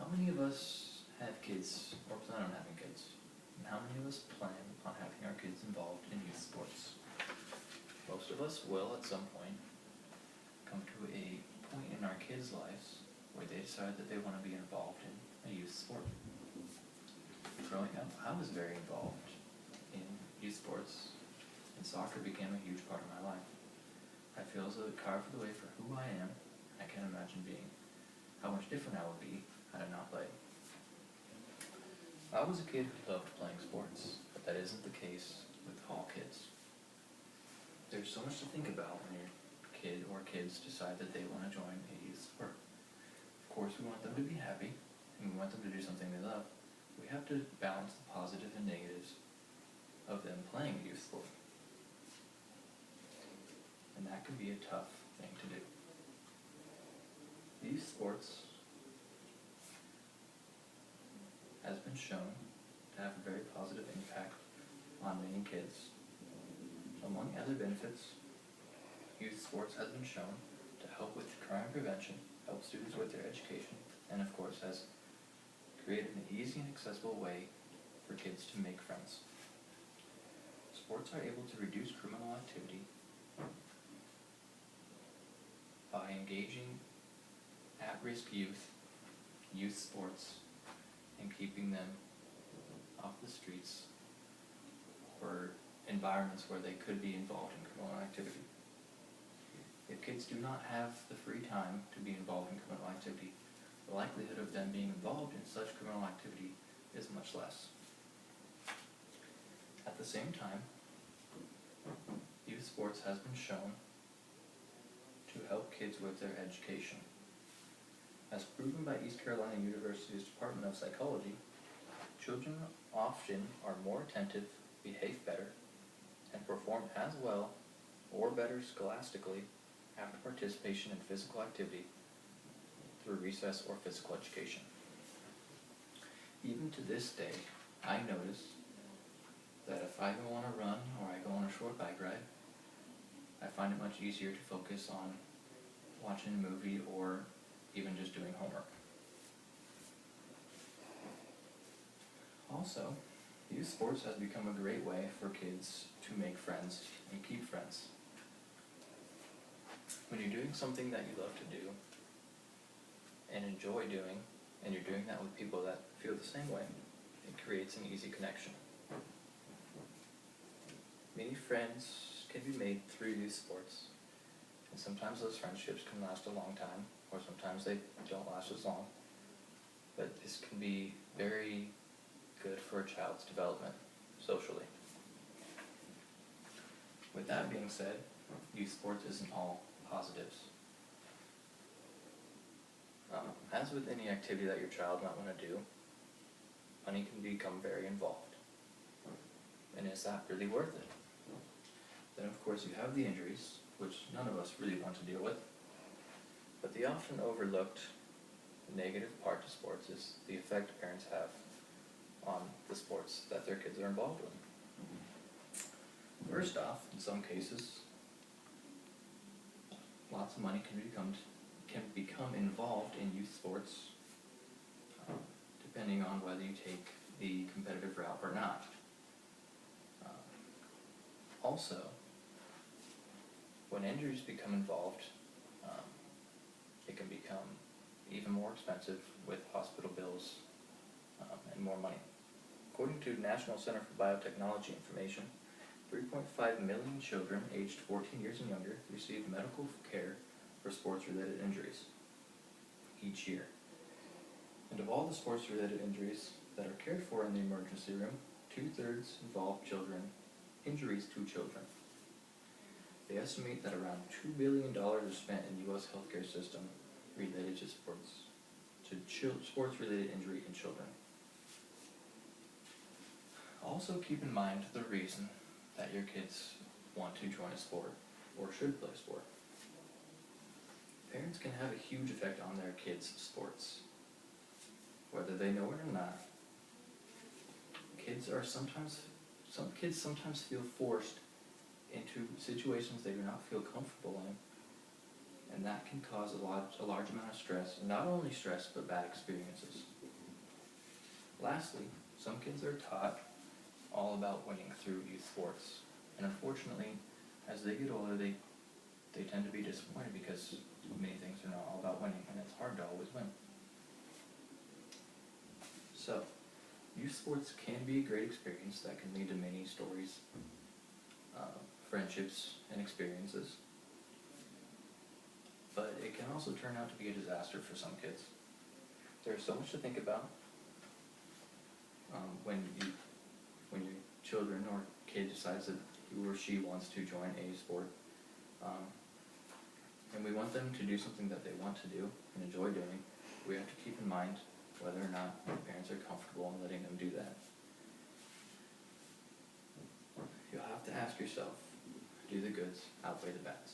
How many of us have kids or plan on having kids? And how many of us plan on having our kids involved in youth sports? Most of us will at some point come to a point in our kids' lives where they decide that they want to be involved in a youth sport. Growing up, I was very involved in youth sports, and soccer became a huge part of my life. I feel as though it carved the way for who I am. I can't imagine being how much different I would be had I not played. I was a kid who loved playing sports, but that isn't the case with all kids. There's so much to think about when your kid or kids decide that they want to join a youth sport. Of course, we want them to be happy, and we want them to do something they love. We have to balance the positives and negatives of them playing a youth sport. And that can be a tough thing to do. Youth sports has been shown to have a very positive impact on many kids. Among other benefits, youth sports has been shown to help with crime prevention, help students with their education, and of course has created an easy and accessible way for kids to make friends. Sports are able to reduce criminal activity by engaging at-risk youth sports, and keeping them off the streets or environments where they could be involved in criminal activity. If kids do not have the free time to be involved in criminal activity, the likelihood of them being involved in such criminal activity is much less. At the same time, youth sports has been shown to help kids with their education. As proven by East Carolina University's Department of Psychology, children often are more attentive, behave better, and perform as well or better scholastically after participation in physical activity through recess or physical education. Even to this day, I notice that if I go on a run or I go on a short bike ride, I find it much easier to focus on watching a movie or even just doing homework. Also, youth sports has become a great way for kids to make friends and keep friends. When you're doing something that you love to do and enjoy doing, and you're doing that with people that feel the same way, it creates an easy connection. Many friends can be made through youth sports, and sometimes those friendships can last a long time, or sometimes they don't last as long. But this can be very good for a child's development socially. With that being said, youth sports isn't all positives. As with any activity that your child might want to do, money can become very involved. And is that really worth it? Then of course you have the injuries, which none of us really want to deal with. But the often overlooked negative part to sports is the effect parents have on the sports that their kids are involved with. First off, in some cases, lots of money can become involved in youth sports, depending on whether you take the competitive route or not. Also, when injuries become involved, it can become even more expensive with hospital bills and more money. According to National Center for Biotechnology Information, 3.5 million children aged 14 years and younger receive medical care for sports-related injuries each year. And of all the sports-related injuries that are cared for in the emergency room, 2/3 involve injuries to children. They estimate that around $2 billion is spent in the U.S. healthcare system related to sports-related injury in children. Also keep in mind the reason that your kids want to join a sport or should play a sport. Parents can have a huge effect on their kids' sports. Whether they know it or not, some kids sometimes feel forced into situations they do not feel comfortable in, and that can cause a large amount of stress, and not only stress, but bad experiences. Lastly, some kids are taught all about winning through youth sports, and unfortunately, as they get older, they tend to be disappointed because many things are not all about winning, and it's hard to always win. So, youth sports can be a great experience that can lead to many stories, friendships, and experiences. But it can also turn out to be a disaster for some kids. There's so much to think about when your children or kid decides that he or she wants to join a sport. And we want them to do something that they want to do and enjoy doing. We have to keep in mind whether or not their parents are comfortable in letting them do that. You'll have to ask yourself, do the goods outweigh the bads?